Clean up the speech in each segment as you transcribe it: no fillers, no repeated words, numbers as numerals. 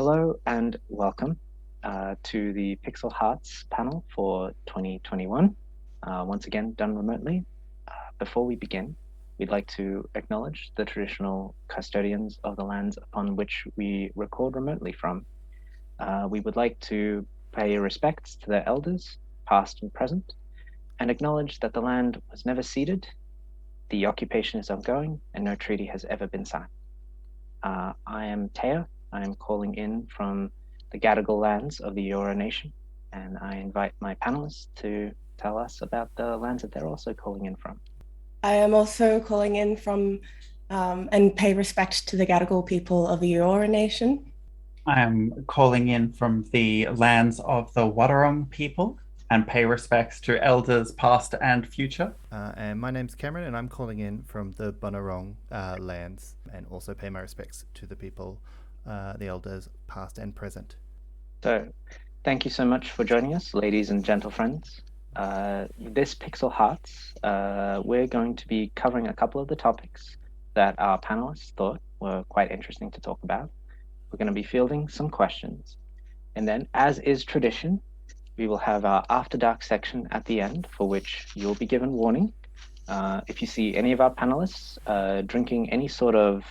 Hello and welcome to the Pixel Hearts panel for 2021, once again done remotely. Before we begin, we'd like to acknowledge the traditional custodians of the lands upon which we record remotely from. We would like to pay respects to their elders, past and present, and acknowledge that the land was never ceded, the occupation is ongoing, and no treaty has ever been signed. I am Teja. I am calling in from the Gadigal lands of the Eora Nation, and I invite my panelists to tell us about the lands that they're also calling in from. I am also calling in from and pay respect to the Gadigal people of the Eora Nation. I am calling in from the lands of the Wadawurrung people and pay respects to elders past and future. And my name's Cameron, and I'm calling in from the Bunurong lands, and also pay my respects to the people, the elders past and present. So, thank you so much for joining us, ladies and gentle friends. This Pixel Hearts, we're going to be covering a couple of the topics that our panelists thought were quite interesting to talk about. We're going to be fielding some questions. And then, as is tradition, we will have our After Dark section at the end, for which you'll be given warning. If you see any of our panelists drinking any sort of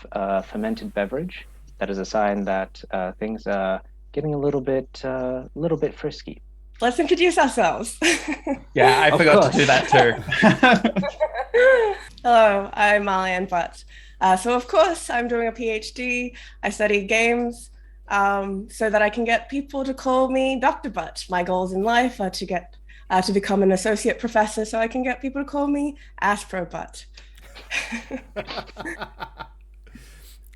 fermented beverage, that is a sign that things are getting a little bit frisky. Let's introduce ourselves. Yeah, I forgot to do that too. Hello, I'm Mahli-Ann Butt. So of course, I'm doing a PhD. I study games so that I can get people to call me Dr. Butt. My goals in life are to become an associate professor, so I can get people to call me Aspro Butt.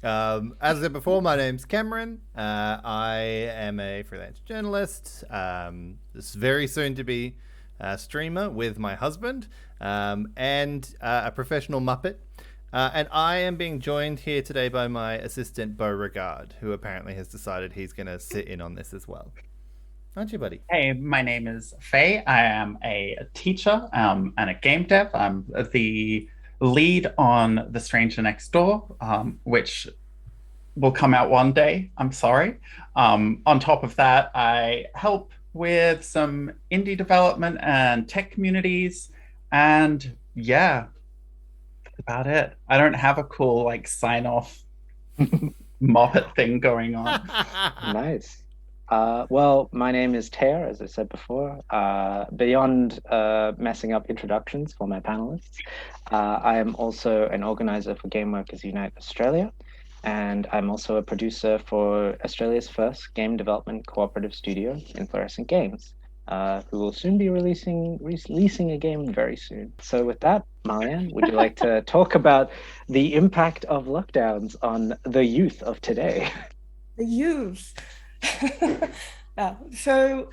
As I said before, my name's Cameron. I am a freelance journalist. This very soon to be a streamer with my husband, and a professional Muppet. And I am being joined here today by my assistant Beauregard, who apparently has decided he's going to sit in on this as well. Aren't you, buddy? Hey, my name is Fae. I am a teacher and a game dev. I'm the lead on The Stranger Next Door, which will come out one day. I'm sorry. On top of that, I help with some indie development and tech communities. And yeah, that's about it. I don't have a cool sign-off Moppet thing going on. Nice. Well, my name is Teja, as I said before. Beyond messing up introductions for my panelists, I am also an organizer for Game Workers Unite Australia, and I'm also a producer for Australia's first game development cooperative studio, Inflorescent Games, who will soon be releasing a game very soon. So with that, Mahli-Ann, would you like to talk about the impact of lockdowns on the youth of today? The youth. So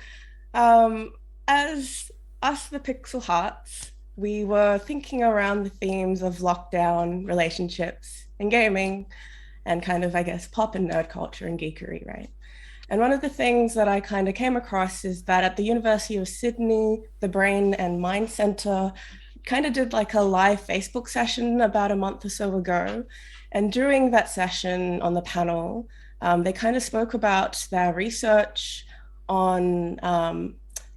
as us, the Pixel Hearts, we were thinking around the themes of lockdown, relationships, and gaming, and kind of, I guess, pop and nerd culture and geekery, right? And one of the things that I kind of came across is that at the University of Sydney, the Brain and Mind Centre kind of did like a live Facebook session about a month or so ago. And during that session on the panel, they kind of spoke about their research on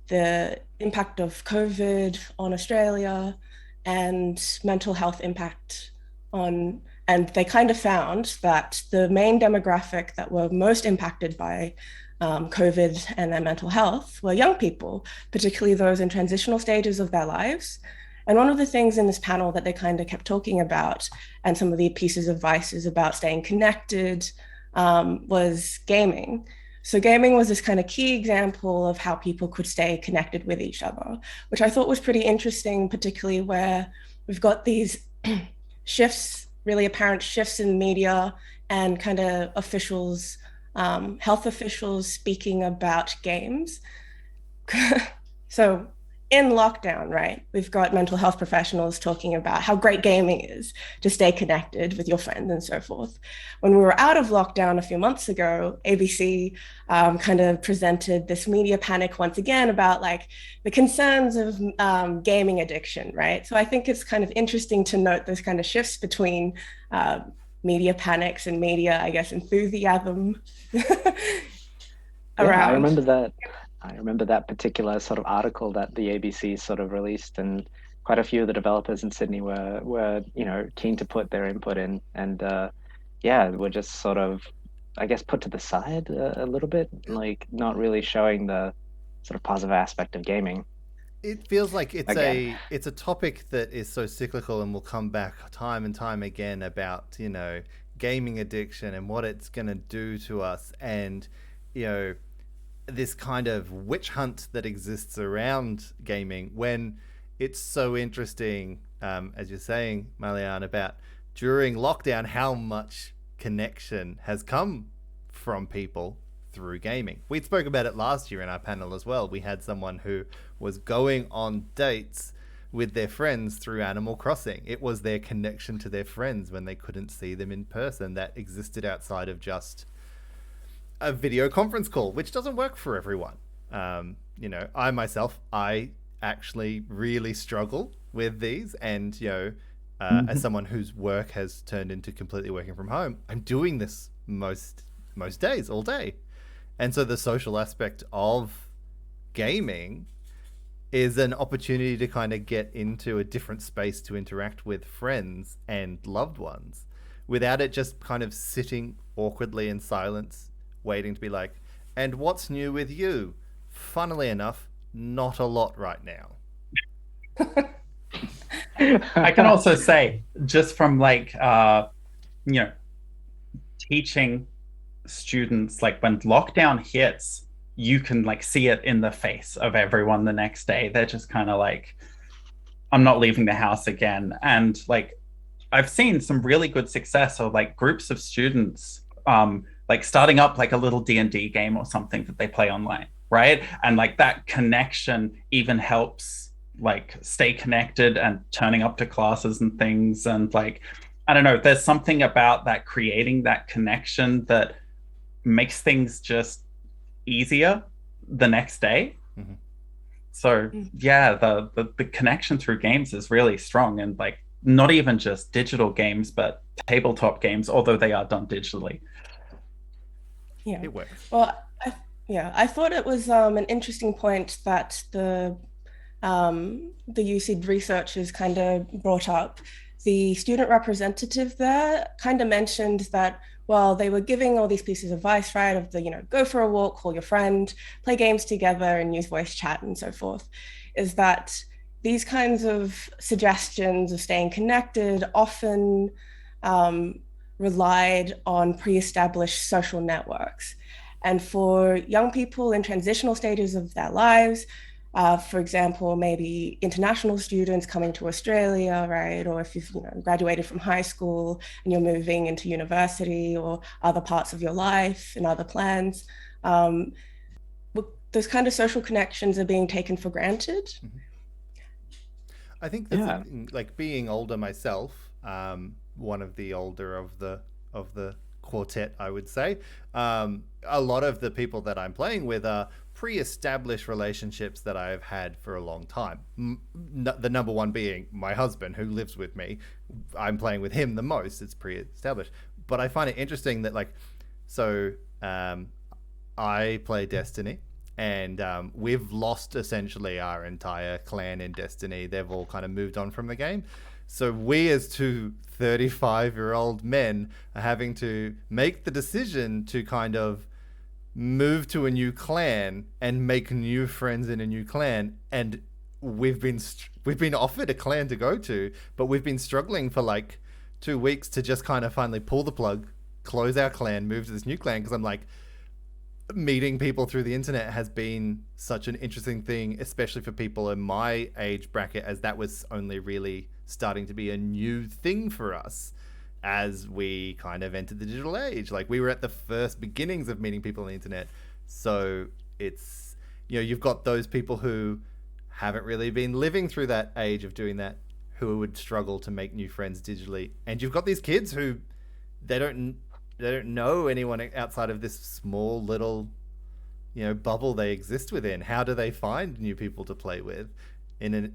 the impact of COVID on Australia and mental health impact on, and they kind of found that the main demographic that were most impacted by COVID and their mental health were young people, particularly those in transitional stages of their lives. And one of the things in this panel that they kind of kept talking about, and some of the pieces of advice is about staying connected, was gaming. So gaming was this kind of key example of how people could stay connected with each other, which I thought was pretty interesting, particularly where we've got these shifts, really apparent shifts in media and kind of officials, health officials speaking about games. So in lockdown, right, we've got mental health professionals talking about how great gaming is to stay connected with your friends and so forth. When we were out of lockdown a few months ago, ABC kind of presented this media panic once again about like the concerns of gaming addiction, right? So I think it's kind of interesting to note those kind of shifts between media panics and media, I guess, enthusiasm around. I remember that. I remember that particular sort of article that the ABC sort of released, and quite a few of the developers in Sydney were keen to put their input in, and were just sort of, I guess, put to the side a little bit, like not really showing the sort of positive aspect of gaming. It feels like Again. it's a topic that is so cyclical and will come back time and time again about, gaming addiction and what it's going to do to us, and this kind of witch hunt that exists around gaming, when it's so interesting, as you're saying, Mahli-Ann, about during lockdown how much connection has come from people through gaming. We spoke about it last year in our panel as well. We had someone who was going on dates with their friends through Animal Crossing. It was their connection to their friends when they couldn't see them in person that existed outside of just a video conference call, which doesn't work for everyone. I myself, I actually really struggle with these, and as someone whose work has turned into completely working from home, I'm doing this most days, all day. And so the social aspect of gaming is an opportunity to kind of get into a different space to interact with friends and loved ones without it just kind of sitting awkwardly in silence, waiting to be like, and what's new with you? Funnily enough, not a lot right now. I can also say, just from teaching students, like when lockdown hits, you can see it in the face of everyone the next day. They're just kind of like, I'm not leaving the house again. And I've seen some really good success of groups of students starting up a little D&D game or something that they play online, right? And that connection even helps stay connected and turning up to classes and things. And I don't know, there's something about that, creating that connection, that makes things just easier the next day. Mm-hmm. So yeah, the connection through games is really strong, and not even just digital games, but tabletop games, although they are done digitally. Yeah, it works. Well, I thought it was an interesting point that the UC researchers kind of brought up. The student representative there kind of mentioned that, well, they were giving all these pieces of advice, right, of the, go for a walk, call your friend, play games together, and use voice chat and so forth, is that these kinds of suggestions of staying connected often relied on pre-established social networks. And for young people in transitional stages of their lives, for example, maybe international students coming to Australia, right? Or if you've graduated from high school and you're moving into university or other parts of your life and other plans, those kind of social connections are being taken for granted. Mm-hmm. I think that's being older myself, one of the older of the quartet, I would say. A lot of the people that I'm playing with are pre-established relationships that I've had for a long time. The number one being my husband, who lives with me. I'm playing with him the most. It's pre-established. But I find it interesting that I play Destiny, and we've lost essentially our entire clan in Destiny. They've all kind of moved on from the game. So we, as two 35-year-old men, are having to make the decision to kind of move to a new clan and make new friends in a new clan. And we've been offered a clan to go to, but we've been struggling for 2 weeks to just kind of finally pull the plug, close our clan, move to this new clan, because I'm meeting people through the internet has been such an interesting thing, especially for people in my age bracket, as that was only really starting to be a new thing for us as we kind of entered the digital age. We were at the first beginnings of meeting people on the internet. So it's, you've got those people who haven't really been living through that age of doing that, who would struggle to make new friends digitally. And you've got these kids who they don't know anyone outside of this small little, bubble they exist within. How do they find new people to play with in an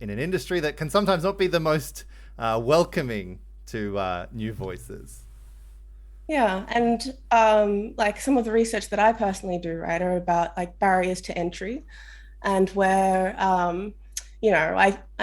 industry that can sometimes not be the most welcoming to new voices? Yeah, and like some of the research that I personally do, right, are about like barriers to entry, and where I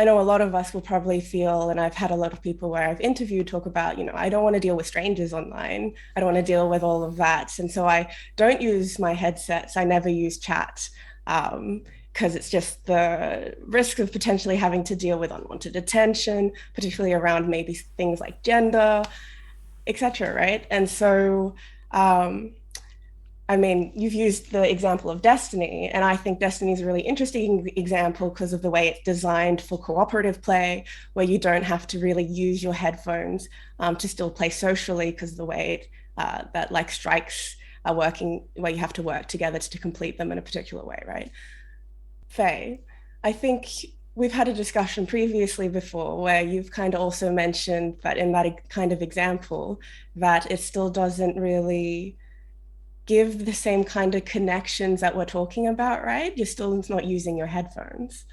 know a lot of us will probably feel, and I've had a lot of people where I've interviewed talk about, I don't want to deal with strangers online. I don't want to deal with all of that, and so I don't use my headsets. I never use chat. Because it's just the risk of potentially having to deal with unwanted attention, particularly around maybe things like gender, etc. Right? And so, I mean, you've used the example of Destiny, and I think Destiny is a really interesting example because of the way it's designed for cooperative play, where you don't have to really use your headphones to still play socially, because the way that like strikes are working, where you have to work together to complete them in a particular way, right? Faye, I think we've had a discussion previously before where you've kind of also mentioned that in that kind of example, that it still doesn't really give the same kind of connections that we're talking about, right? You're still not using your headphones.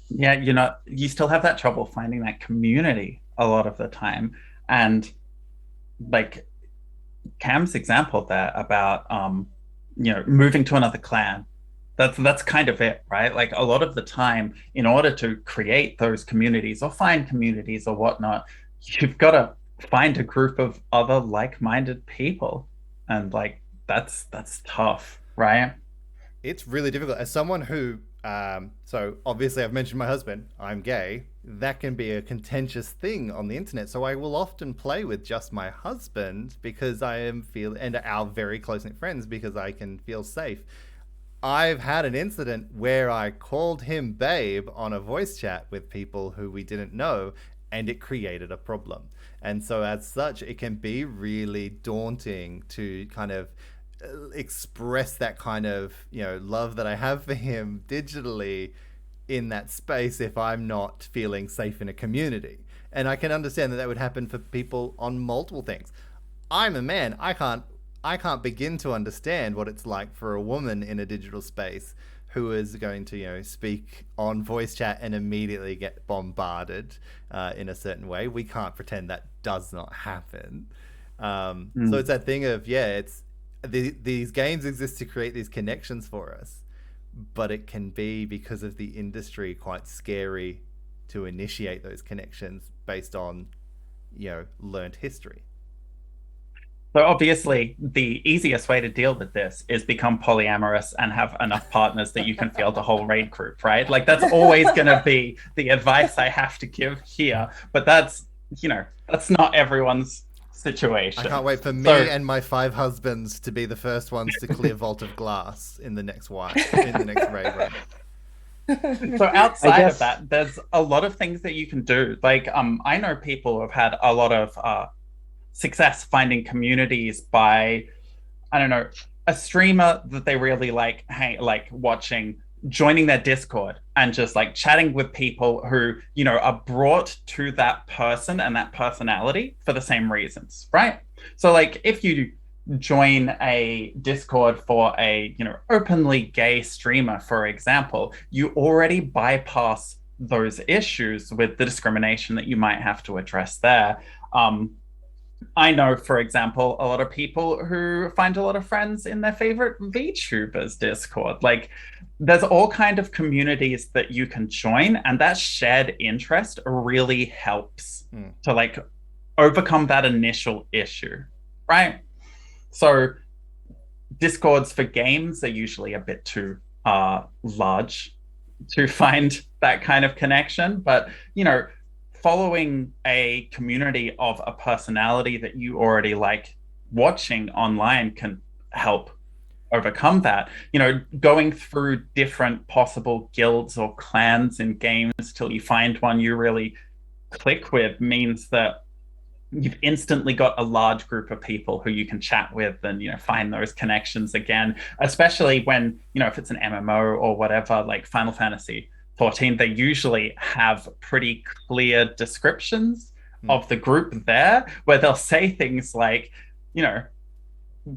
Yeah, you still have that trouble finding that community a lot of the time. And like Cam's example there about moving to another clan, that's kind of it, right? Like a lot of the time, in order to create those communities or find communities or whatnot, you've got to find a group of other like-minded people, and like that's tough, right? It's really difficult. As someone who, so obviously I've mentioned my husband, I'm gay. That can be a contentious thing on the internet. So I will often play with just my husband because and our very close-knit friends, because I can feel safe. I've had an incident where I called him babe on a voice chat with people who we didn't know, and it created a problem. And so as such, it can be really daunting to kind of express that kind of love that I have for him digitally in that space if I'm not feeling safe in a community. And I can understand that would happen for people on multiple things. I'm a man. I can't begin to understand what it's like for a woman in a digital space who is going to speak on voice chat and immediately get bombarded in a certain way. We can't pretend that does not happen. So it's that thing of it's these games exist to create these connections for us, but it can be, because of the industry, quite scary to initiate those connections based on learned history. So obviously, the easiest way to deal with this is become polyamorous and have enough partners that you can field a whole raid group, right? Like that's always going to be the advice I have to give here. But that's not everyone's situation. I can't wait for me and my 5 husbands to be the first ones to clear Vault of Glass in the next raid run. So outside of that, there's a lot of things that you can do. Like I know people who have had a lot of success finding communities by, I don't know, a streamer that they really like watching, joining their Discord and just like chatting with people who are brought to that person and that personality for the same reasons, right? So like if you join a Discord for a openly gay streamer, for example, you already bypass those issues with the discrimination that you might have to address there. I know, for example, a lot of people who find a lot of friends in their favorite VTubers Discord. Like, there's all kind of communities that you can join, and that shared interest really helps to like overcome that initial issue, right? So Discords for games are usually a bit too large to find that kind of connection, but following a community of a personality that you already like watching online can help overcome that. Going through different possible guilds or clans in games till you find one you really click with means that you've instantly got a large group of people who you can chat with and find those connections again, especially when if it's an MMO or whatever, like Final Fantasy 14, they usually have pretty clear descriptions of the group there, where they'll say things like,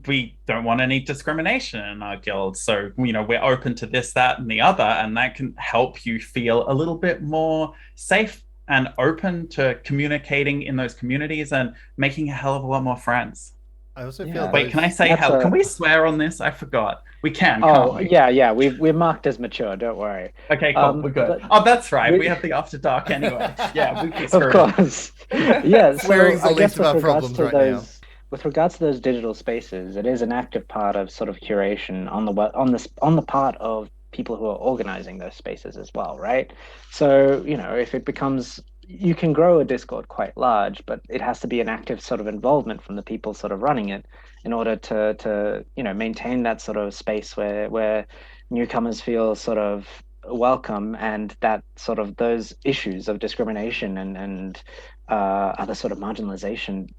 we don't want any discrimination in our guild, so we're open to this, that, and the other, and that can help you feel a little bit more safe and open to communicating in those communities and making a hell of a lot more friends. I also Yeah. feel Wait, can I say That's how? a- Can we swear on this? I forgot. We can, Oh, can't we? yeah. We're marked as mature. Don't worry. Okay, cool. We're good. But Oh, that's right. we- We have the after dark anyway. Yeah, we'd be Of screwed. course. Yeah. So Swearing's the I least guess of our problems right now. with regards to those digital spaces, it is an active part of sort of curation on the part of people who are organizing those spaces as well, right? So, if it becomes you can grow a Discord quite large, but it has to be an active sort of involvement from the people sort of running it in order to maintain that sort of space where newcomers feel sort of welcome, and that sort of those issues of discrimination and other sort of marginalization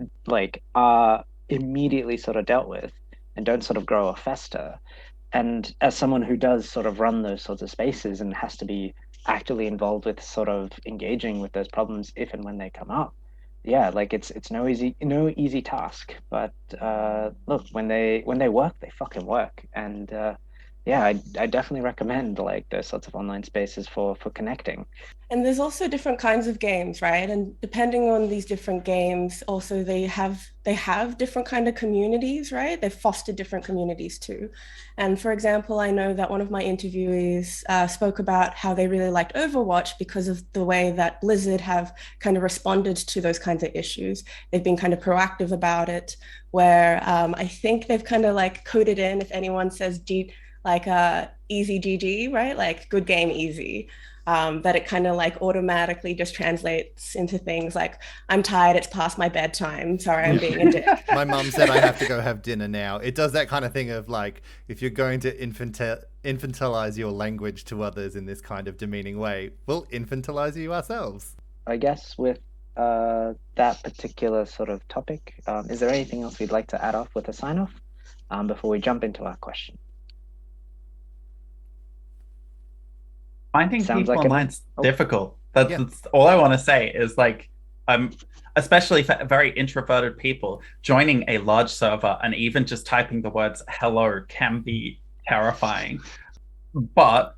are immediately sort of dealt with and don't sort of grow or fester. And as someone who does sort of run those sorts of spaces and has to be actively involved with sort of engaging with those problems if and when they come up, yeah, like it's no easy task. But look, when they work, they fucking work. And yeah, I definitely recommend like those sorts of online spaces for connecting. And there's also different kinds of games, right? And depending on these different games, also they have different kind of communities, right? They foster different communities too. And for example, I know that one of my interviewees spoke about how they really liked Overwatch because of the way that Blizzard have kind of responded to those kinds of issues. They've been kind of proactive about it, where I think they've kind of like coded in if anyone says easy GG, right? Like good game, easy. That it kind of like automatically just translates into things like, I'm tired, it's past my bedtime, sorry, I'm being a dick. My mum said I have to go have dinner now. It does that kind of thing of like, if you're going to infantilize your language to others in this kind of demeaning way, we'll infantilize you ourselves. I guess with that particular sort of topic, is there anything else we'd like to add off with a sign off before we jump into our question? Finding Sounds people like online's Oh. difficult. That's all I want to say is like, especially for very introverted people, joining a large server and even just typing the words hello can be terrifying. But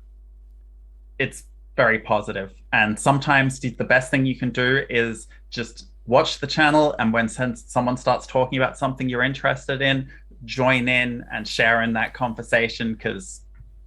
it's very positive. And sometimes the best thing you can do is just watch the channel, and when someone starts talking about something you're interested in, join in and share in that conversation, because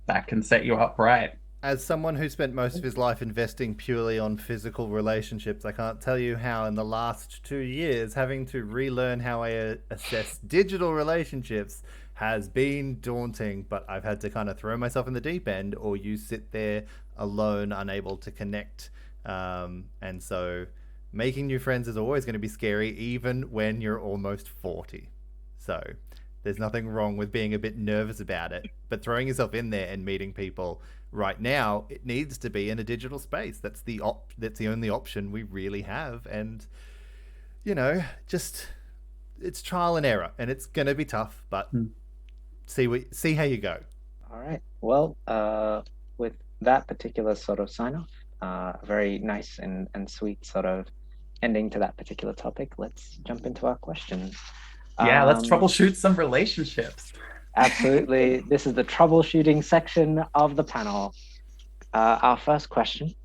that can set you up right. As someone who spent most of his life investing purely on physical relationships, I can't tell you how in the last 2 years having to relearn how I assess digital relationships has been daunting, but I've had to kind of throw myself in the deep end, or you sit there alone, unable to connect. And so making new friends is always going to be scary, even when you're almost 40. So there's nothing wrong with being a bit nervous about it, but throwing yourself in there and meeting people right now, it needs to be in a digital space. That's the only option we really have. And just it's trial and error, and it's gonna be tough, but see how you go. All right. Well, with that particular sort of sign off, a very nice and sweet sort of ending to that particular topic, let's jump into our questions. Yeah, let's troubleshoot some relationships. Absolutely. This is the troubleshooting section of the panel. Our first question.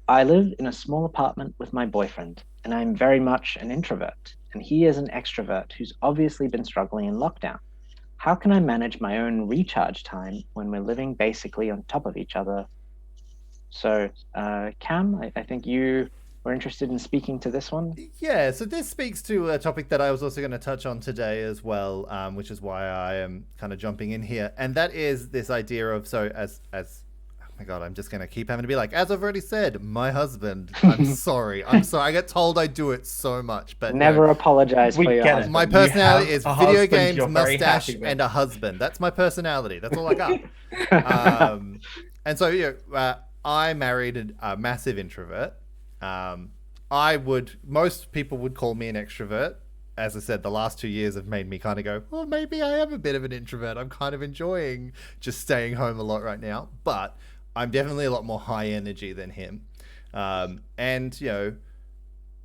I live in a small apartment with my boyfriend, and I'm very much an introvert, and he is an extrovert who's obviously been struggling in lockdown. How can I manage my own recharge time when we're living basically on top of each other? So, Cam, I think you were interested in speaking to this one. Yeah, so this speaks to a topic that I was also going to touch on today as well, which is why I am kind of jumping in here, and that is this idea of, so as oh my god, I'm just going to keep having to be like, as I've already said, my husband. I'm sorry. I get told I do it so much, but Never apologize for your husband. My personality is video games, you're very mustache, happy with. and a husband. That's my personality. That's all I got. And so I married a massive introvert. Most people would call me an extrovert. As I said, the last 2 years have made me kind of go, well, maybe I am a bit of an introvert. I'm kind of enjoying just staying home a lot right now, but I'm definitely a lot more high energy than him. And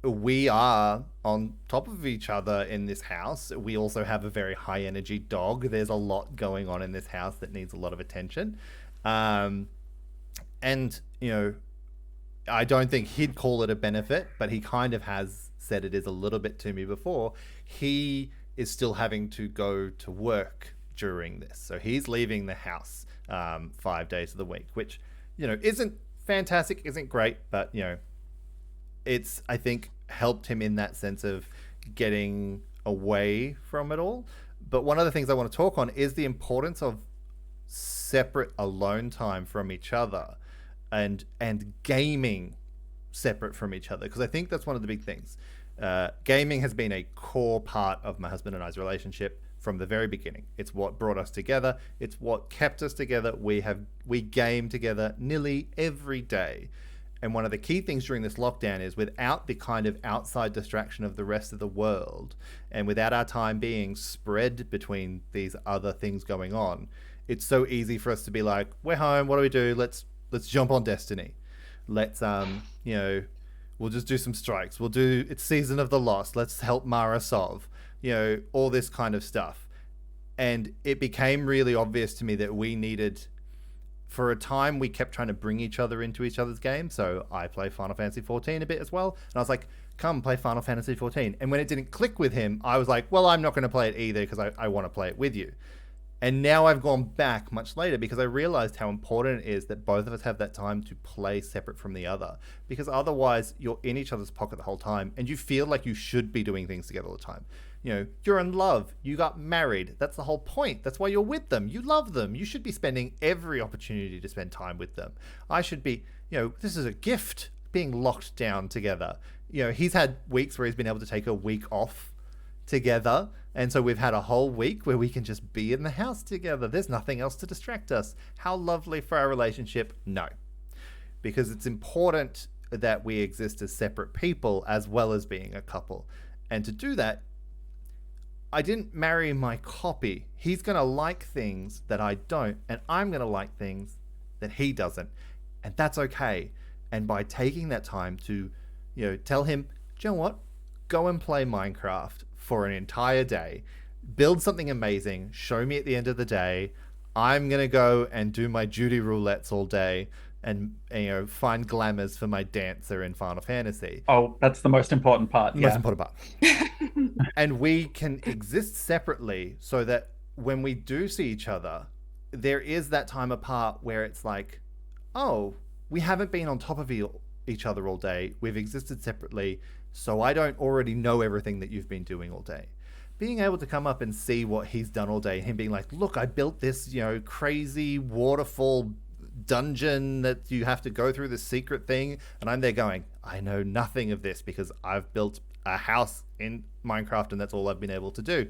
we are on top of each other in this house. We also have a very high energy dog. There's a lot going on in this house that needs a lot of attention. And I don't think he'd call it a benefit, but he kind of has said it is a little bit to me before. He is still having to go to work during this. So he's leaving the house 5 days of the week, which, isn't fantastic, isn't great, but, it's, I think, helped him in that sense of getting away from it all. But one of the things I want to talk on is the importance of separate alone time from each other and gaming separate from each other, because I think that's one of the big things. Gaming has been a core part of my husband and I's relationship from the very beginning. It's what brought us together. It's what kept us together. We game together nearly every day. And one of the key things during this lockdown is, without the kind of outside distraction of the rest of the world, and without our time being spread between these other things going on, it's so easy for us to be like, we're home, what do we do? Let's jump on Destiny. Let's we'll just do some strikes. It's Season of the Lost. Let's help Mara solve, all this kind of stuff. And it became really obvious to me that we needed, for a time, we kept trying to bring each other into each other's games. So I play Final Fantasy 14 a bit as well. And I was like, come play Final Fantasy 14. And when it didn't click with him, I was like, well, I'm not going to play it either because I want to play it with you. And now I've gone back much later because I realized how important it is that both of us have that time to play separate from the other. Because otherwise, you're in each other's pocket the whole time and you feel like you should be doing things together all the time. You're in love. You got married. That's the whole point. That's why you're with them. You love them. You should be spending every opportunity to spend time with them. I should be, this is a gift, being locked down together. He's had weeks where he's been able to take a week off together. And so we've had a whole week where we can just be in the house together. There's nothing else to distract us. How lovely for our relationship? No. Because it's important that we exist as separate people as well as being a couple. And to do that, I didn't marry my copy. He's going to like things that I don't, and I'm going to like things that he doesn't. And that's okay. And by taking that time to, tell him, do you know what? Go and play Minecraft for an entire day. Build something amazing. Show me at the end of the day. I'm going to go and do my Judy roulettes all day and find glamours for my dancer in Final Fantasy. Oh, that's the most important part. Most important part. And we can exist separately so that when we do see each other, there is that time apart where it's like, oh, we haven't been on top of each other all day. We've existed separately, so I don't already know everything that you've been doing all day. Being able to come up and see what he's done all day, him being like, look, I built this, crazy waterfall dungeon that you have to go through this secret thing, and I'm there going, I know nothing of this because I've built a house in Minecraft and that's all I've been able to do.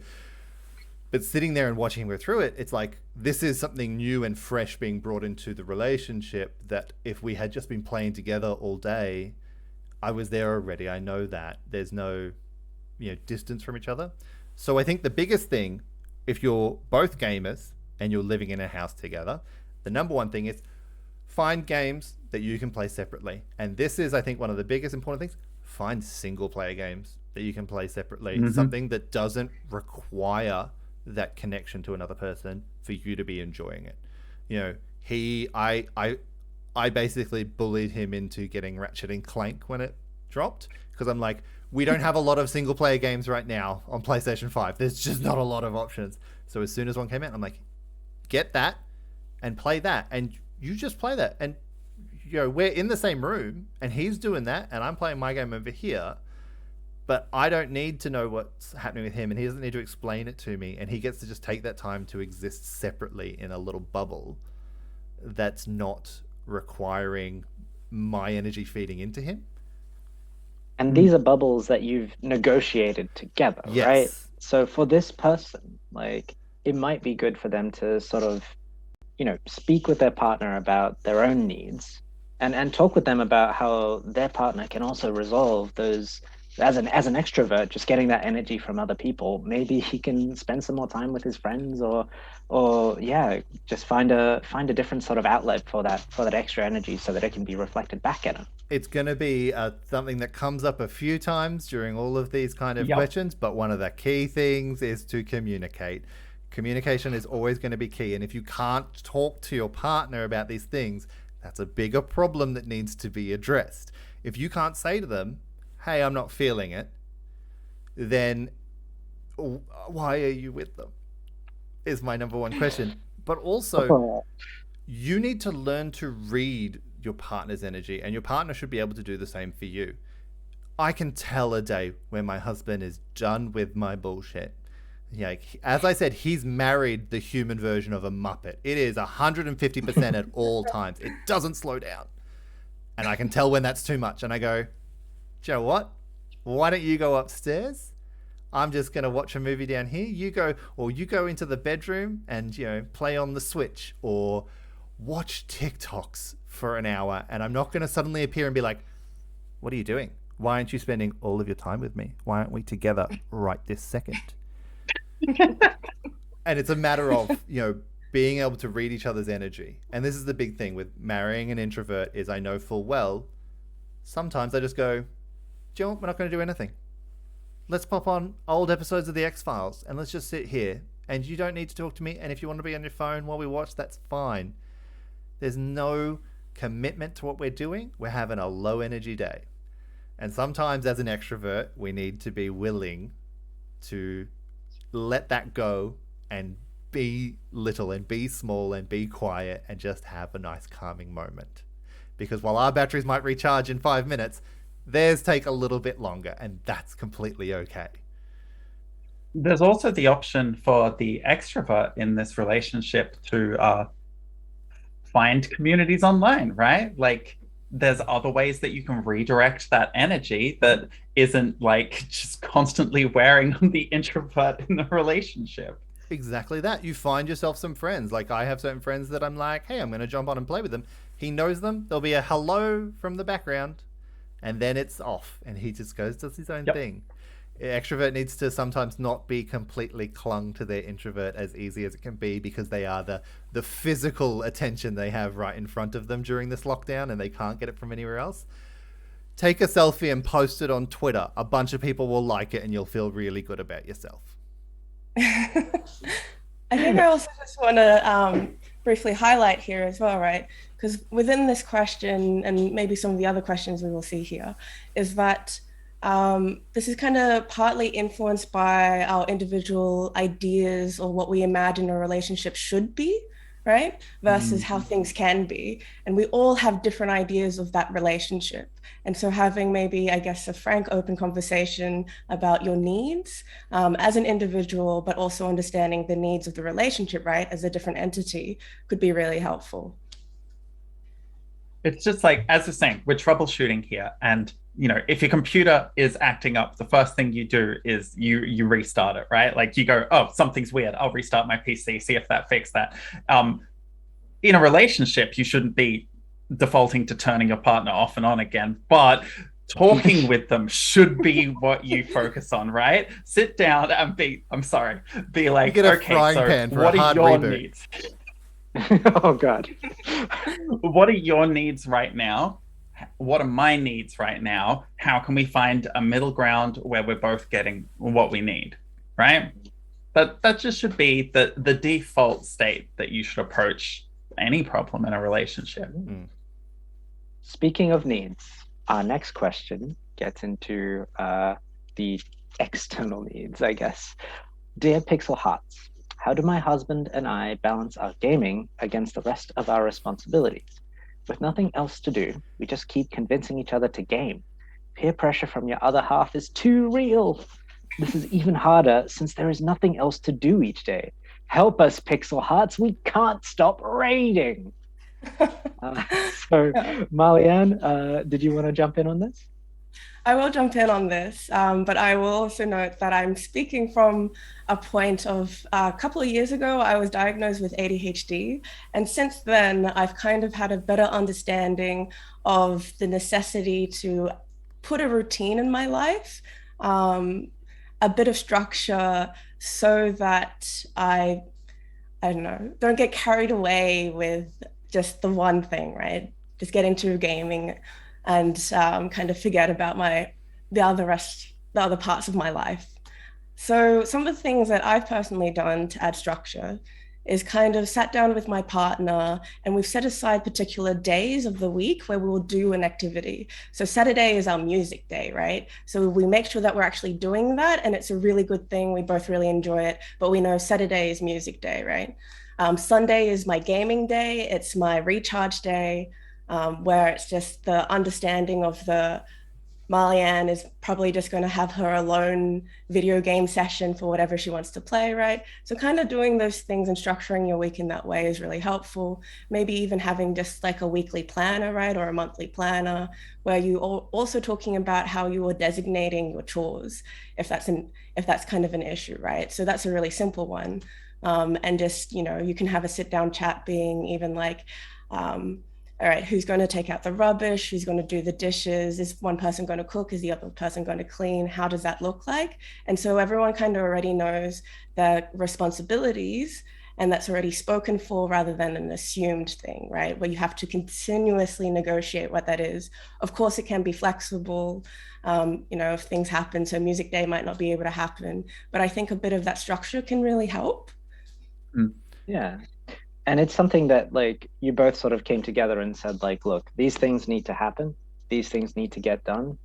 But sitting there and watching him go through it, it's like, this is something new and fresh being brought into the relationship that if we had just been playing together all day, I was there already. I know that there's no distance from each other. So I think the biggest thing, if you're both gamers and you're living in a house together, the number one thing is find games that you can play separately. And this is, I think, one of the biggest important things. Find single player games that you can play separately. Mm-hmm. Something that doesn't require that connection to another person for you to be enjoying it. I basically bullied him into getting Ratchet and Clank when it dropped, because I'm like, we don't have a lot of single player games right now on PlayStation 5. There's just not a lot of options. So as soon as one came out, I'm like, get that and play that. And you just play that. And, we're in the same room and he's doing that and I'm playing my game over here. But I don't need to know what's happening with him and he doesn't need to explain it to me. And he gets to just take that time to exist separately in a little bubble that's not requiring my energy feeding into him. And these are bubbles that you've negotiated together, yes. Right? So for this person, it might be good for them to sort of, speak with their partner about their own needs and talk with them about how their partner can also resolve those. As an extrovert, just getting that energy from other people, maybe he can spend some more time with his friends or just find a different sort of outlet for that extra energy so that it can be reflected back at him. It's going to be something that comes up a few times during all of these kind of questions, but one of the key things is to communicate. Communication is always going to be key, and if you can't talk to your partner about these things, that's a bigger problem that needs to be addressed. If you can't say to them, hey, I'm not feeling it, then why are you with them? Is my number one question. But also, you need to learn to read your partner's energy, and your partner should be able to do the same for you. I can tell a day when my husband is done with my bullshit. Yeah, as I said, he's married the human version of a Muppet. It is 150% at all times. It doesn't slow down. And I can tell when that's too much. And I go, do you know what? Why don't you go upstairs? I'm just going to watch a movie down here. You go into the bedroom and, play on the Switch or watch TikToks for an hour. And I'm not going to suddenly appear and be like, what are you doing? Why aren't you spending all of your time with me? Why aren't we together right this second? And it's a matter of, being able to read each other's energy. And this is the big thing with marrying an introvert is I know full well, sometimes I just go, do you know what? We're not going to do anything. Let's pop on old episodes of The X-Files and let's just sit here. And you don't need to talk to me. And if you want to be on your phone while we watch, that's fine. There's no commitment to what we're doing. We're having a low energy day. And sometimes as an extrovert, we need to be willing to let that go and be little and be small and be quiet and just have a nice calming moment. Because while our batteries might recharge in 5 minutes, theirs take a little bit longer, and that's completely okay. There's also the option for the extrovert in this relationship to find communities online, right? Like, there's other ways that you can redirect that energy that isn't like just constantly wearing on the introvert in the relationship. Exactly that. You find yourself some friends. Like, I have certain friends that I'm like, hey, I'm going to jump on and play with them. He knows them. There'll be a hello from the background, and then it's off, and he just does his own thing. Extrovert needs to sometimes not be completely clung to their introvert as easy as it can be, because they are the physical attention they have right in front of them during this lockdown, and they can't get it from anywhere else. Take a selfie and post it on Twitter. A bunch of people will like it, and you'll feel really good about yourself. I think I also just want to briefly highlight here as well, right? Because within this question, and maybe some of the other questions we will see here, is that this is kind of partly influenced by our individual ideas or what we imagine a relationship should be, right? Versus how things can be. And we all have different ideas of that relationship. And so having maybe, I guess, a frank, open conversation about your needs as an individual, but also understanding the needs of the relationship, right, as a different entity could be really helpful. It's just like, as we're saying, we're troubleshooting here. And if your computer is acting up, the first thing you do is you restart it, right? Like you go, oh, something's weird. I'll restart my PC, see if that fixed that. In a relationship, you shouldn't be defaulting to turning your partner off and on again, but talking with them should be what you focus on, right? Sit down and be like, okay, so what are your needs? Oh, God. What are your needs right now? What are my needs right now? How can we find a middle ground where we're both getting what we need, right? That just should be the default state that you should approach any problem in a relationship. Speaking of needs, our next question gets into the external needs, I guess. Dear Pixel Hearts, how do my husband and I balance our gaming against the rest of our responsibilities? With nothing else to do, we just keep convincing each other to game. Peer pressure from your other half is too real. This is even harder since there is nothing else to do each day. Help us, Pixel Hearts. We can't stop raiding. So, Mahli-Ann, did you want to jump in on this? I will jump in on this, but I will also note that I'm speaking from a point of a couple of years ago, I was diagnosed with ADHD. And since then, I've kind of had a better understanding of the necessity to put a routine in my life, a bit of structure so that I don't know, don't get carried away with just the one thing, right? Just get into gaming and kind of forget about the other parts of my life. So some of the things that I've personally done to add structure is kind of sat down with my partner and we've set aside particular days of the week where we will do an activity. So Saturday is our music day, right? So we make sure that we're actually doing that, and it's a really good thing. We both really enjoy it, but we know Saturday is music day, right? Sunday is my gaming day. It's my recharge day, where it's just the understanding of the Mahli-Ann is probably just going to have her alone video game session for whatever she wants to play, right? So kind of doing those things and structuring your week in that way is really helpful. Maybe even having just like a weekly planner, right? Or a monthly planner where you also talking about how you are designating your chores, if that's kind of an issue, right? So that's a really simple one. And just, you can have a sit down chat being even like, all right, who's going to take out the rubbish? Who's going to do the dishes? Is one person going to cook? Is the other person going to clean? How does that look like? And so everyone kind of already knows their responsibilities, and that's already spoken for rather than an assumed thing, right? Where you have to continuously negotiate what that is. Of course, it can be flexible, if things happen. So music day might not be able to happen, but I think a bit of that structure can really help. Yeah. And it's something that like you both sort of came together and said like, look, these things need to happen. These things need to get done.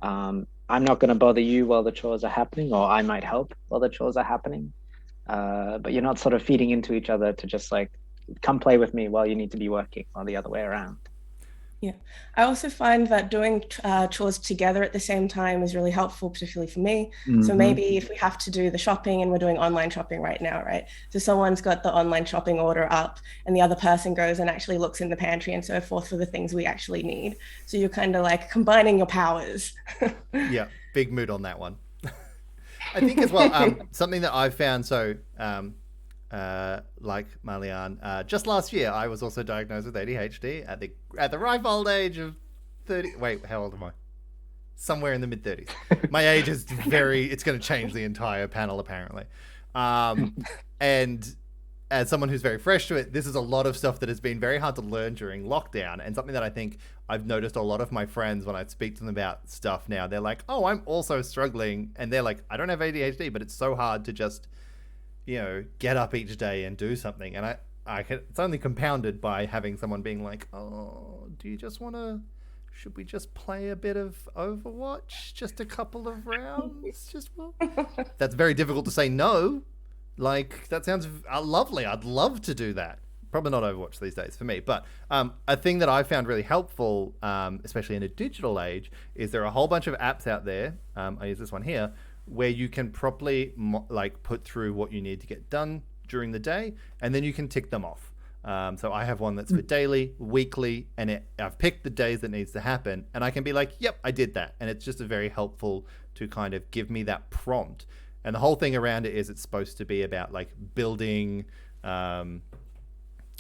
I'm not going to bother you while the chores are happening, or I might help while the chores are happening. But you're not sort of feeding into each other to just like, come play with me while you need to be working, or the other way around. Yeah, I also find that doing chores together at the same time is really helpful, particularly for me. Mm-hmm. So maybe if we have to do the shopping, and we're doing online shopping right now, right? So someone's got the online shopping order up and the other person goes and actually looks in the pantry and so forth for the things we actually need. So you're kind of like combining your powers. Yeah, big mood on that one. I think as well, something that I've found, so like Mahli-Ann, just last year I was also diagnosed with ADHD at the ripe old age of 30. Wait, how old am I? Somewhere in the mid 30s. My age is it's going to change the entire panel apparently. And as someone who's very fresh to it, this is a lot of stuff that has been very hard to learn during lockdown, and something that I think I've noticed a lot of my friends when I speak to them about stuff now, they're like, oh, I'm also struggling, and they're like, I don't have ADHD, but it's so hard to just get up each day and do something. And it's only compounded by having someone being like, oh, should we just play a bit of Overwatch? Just a couple of rounds? That's very difficult to say no. Like, that sounds lovely. I'd love to do that. Probably not Overwatch these days for me. But a thing that I found really helpful, especially in a digital age, is there are a whole bunch of apps out there. I use this one here, where you can properly put through what you need to get done during the day, and then you can tick them off. So I have one that's for daily, weekly, and I've picked the days that needs to happen, and I can be like, yep, I did that. And it's just very helpful to kind of give me that prompt. And the whole thing around it is it's supposed to be about like building, what's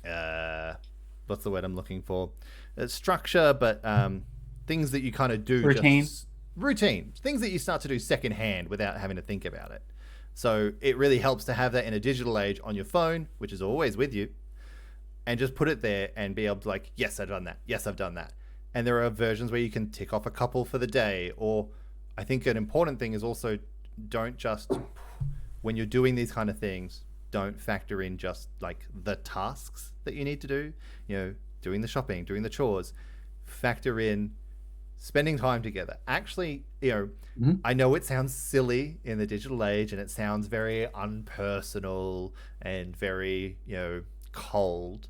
the word I'm looking for? Structure, but things that you kind of do. Routine, things that you start to do secondhand without having to think about it. So it really helps to have that in a digital age on your phone, which is always with you, and just put it there and be able to like, yes, I've done that. Yes, I've done that. And there are versions where you can tick off a couple for the day. Or I think an important thing is also don't just, when you're doing these kind of things, don't factor in just like the tasks that you need to do, doing the shopping, doing the chores. Factor in spending time together. Actually, I know it sounds silly in the digital age and it sounds very unpersonal and very, cold,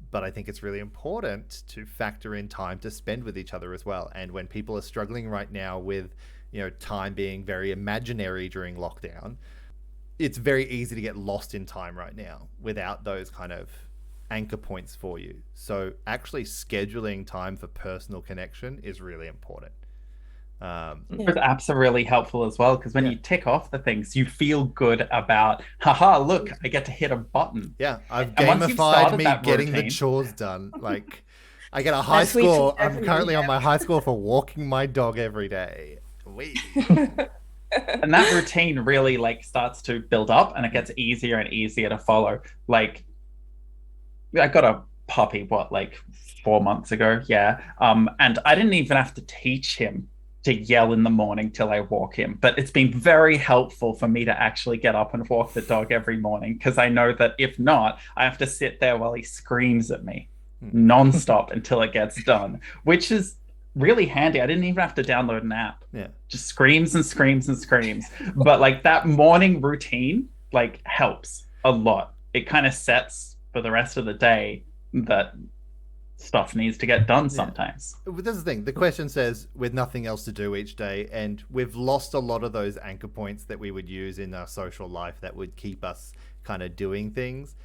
but I think it's really important to factor in time to spend with each other as well. And when people are struggling right now with, time being very imaginary during lockdown, it's very easy to get lost in time right now without those kind of anchor points for you. So actually scheduling time for personal connection is really important. Apps are really helpful as well, because when you tick off the things, you feel good about, haha, look, I get to hit a button. Yeah, I've gamified me getting the chores done. Like, I get a high score. I'm currently on my high score for walking my dog every day. And that routine really starts to build up, and it gets easier and easier to follow. Like, I got a puppy 4 months ago, and I didn't even have to teach him to yell in the morning till I walk him. But it's been very helpful for me to actually get up and walk the dog every morning, because I know that if not, I have to sit there while he screams at me nonstop until it gets done, which is really handy. I didn't even have to download an app. Yeah. Just screams and screams and screams. But like that morning routine like helps a lot. It kind of sets for the rest of the day that stuff needs to get done sometimes. But this is the thing. The question says with nothing else to do each day, and we've lost a lot of those anchor points that we would use in our social life that would keep us kind of doing things.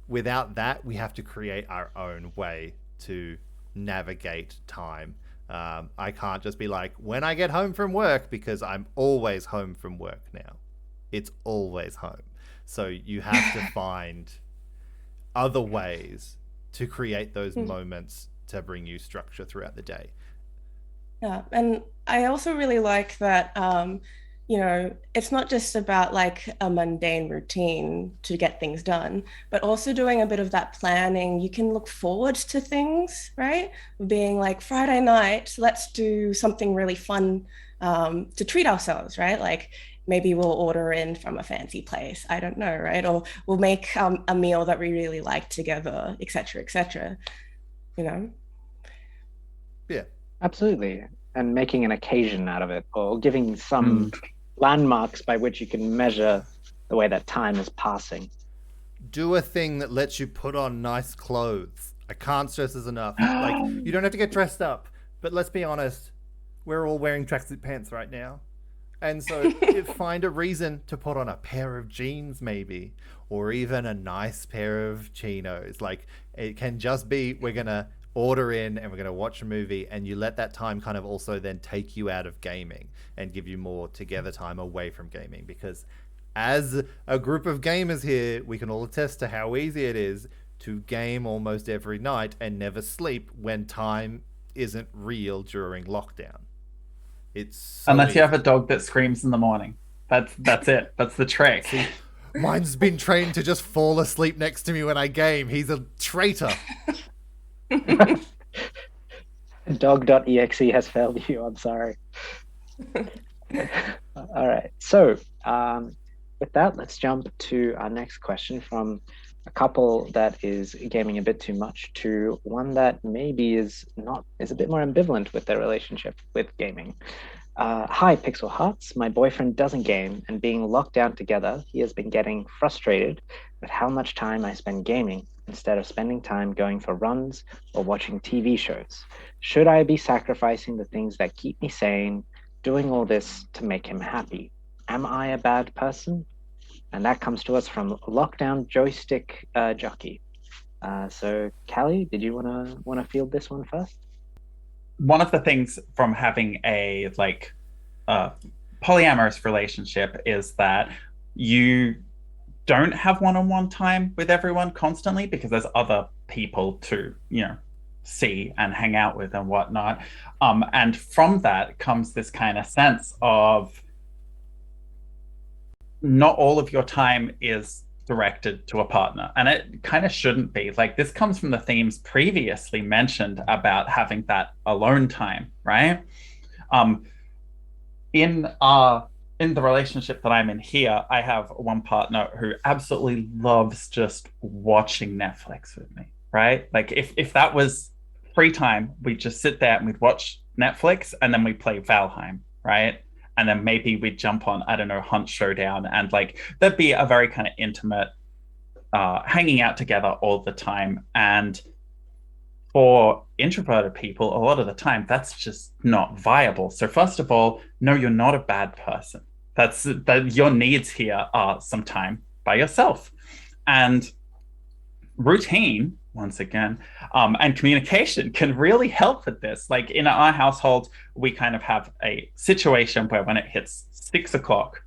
Without that, we have to create our own way to navigate time. I can't just be like, when I get home from work, because I'm always home from work now. It's always home. So you have to find other ways to create those moments to bring you structure throughout the day. Yeah, and I also really like that, you know, it's not just about like a mundane routine to get things done, but also doing a bit of that planning. You can look forward to things, right? Being like, Friday night, let's do something really fun to treat ourselves, right? Like maybe we'll order in from a fancy place, I don't know, right? Or we'll make a meal that we really like together, etc., you know? Yeah. Absolutely. And making an occasion out of it, or giving some landmarks by which you can measure the way that time is passing. Do a thing that lets you put on nice clothes. I can't stress this enough. Like, you don't have to get dressed up, but let's be honest, we're all wearing tracksuit pants right now. And so find a reason to put on a pair of jeans maybe, or even a nice pair of chinos. Like, it can just be, we're going to order in and we're going to watch a movie, and you let that time kind of also then take you out of gaming and give you more together time away from gaming. Because as a group of gamers here, we can all attest to how easy it is to game almost every night and never sleep when time isn't real during lockdown. It's so unless easy. you have a dog that screams in the morning. That's it. That's the trick. See, mine's been trained to just fall asleep next to me when I game. He's a traitor. Dog.exe has failed you. I'm sorry. All right. So with that, let's jump to our next question from a couple that is gaming a bit too much to one that maybe is a bit more ambivalent with their relationship with gaming. Hi, Pixel Hearts. My boyfriend doesn't game, and being locked down together, he has been getting frustrated with how much time I spend gaming instead of spending time going for runs or watching TV shows. Should I be sacrificing the things that keep me sane, doing all this to make him happy? Am I a bad person? And that comes to us from Lockdown Joystick Jockey. So, Callie, did you want to field this one first? One of the things from having a polyamorous relationship is that you don't have one-on-one time with everyone constantly, because there's other people to, see and hang out with and whatnot. And from that comes this kind of sense of not all of your time is directed to a partner, and it kind of shouldn't be. Like, this comes from the themes previously mentioned about having that alone time, right? In the relationship that I'm in here, I have one partner who absolutely loves just watching Netflix with me, right? Like, if that was free time, we'd just sit there and we'd watch Netflix, and then we play Valheim, right? And then maybe we'd jump on, I don't know, Hunt Showdown, and like there'd be a very kind of intimate hanging out together all the time. And for introverted people, a lot of the time, that's just not viable. So first of all, no, you're not a bad person. That your needs here are some time by yourself. And routine, once again, and communication can really help with this. Like, in our household, we kind of have a situation where when it hits 6 o'clock,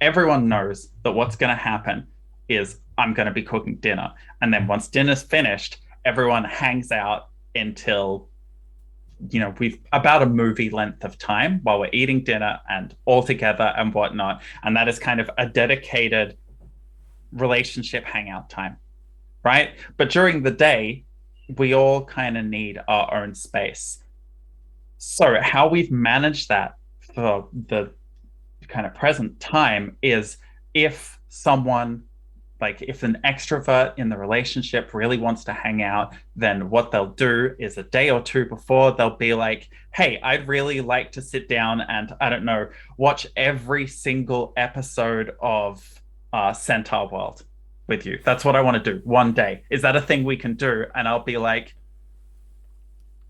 everyone knows that what's going to happen is I'm going to be cooking dinner. And then once dinner's finished, everyone hangs out until, we've about a movie length of time while we're eating dinner and all together and whatnot. And that is kind of a dedicated relationship hangout time. Right? But during the day, we all kind of need our own space. So how we've managed that for the kind of present time is if someone, like if an extrovert in the relationship really wants to hang out, then what they'll do is a day or two before, they'll be like, hey, I'd really like to sit down and, I don't know, watch every single episode of Centaur World with you. That's what I want to do one day. Is that a thing we can do? And I'll be like,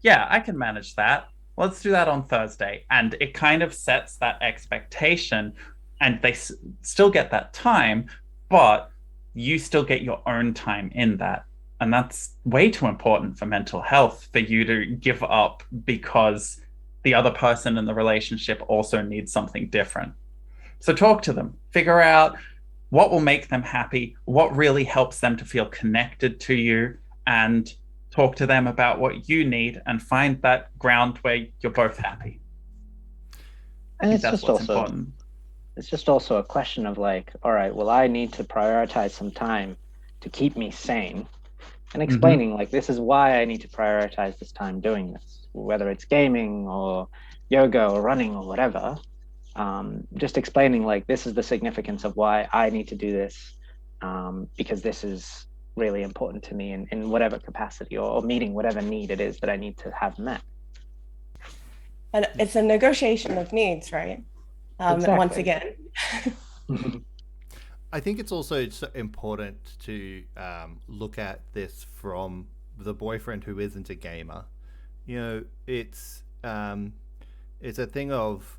yeah, I can manage that. Let's do that on Thursday. And it kind of sets that expectation, and they still get that time, but you still get your own time in that. And that's way too important for mental health for you to give up because the other person in the relationship also needs something different. So talk to them, figure out what will make them happy, what really helps them to feel connected to you, and talk to them about what you need and find that ground where you're both happy. And it's just also important. It's just also a question of like, all right, well, I need to prioritize some time to keep me sane, and explaining like, this is why I need to prioritize this time doing this, whether it's gaming or yoga or running or whatever. Just explaining like, this is the significance of why I need to do this, because this is really important to me in whatever capacity, or meeting whatever need it is that I need to have met. And it's a negotiation of needs, right? Exactly. Once again. I think it's also important to look at this from the boyfriend who isn't a gamer. You know, it's a thing of,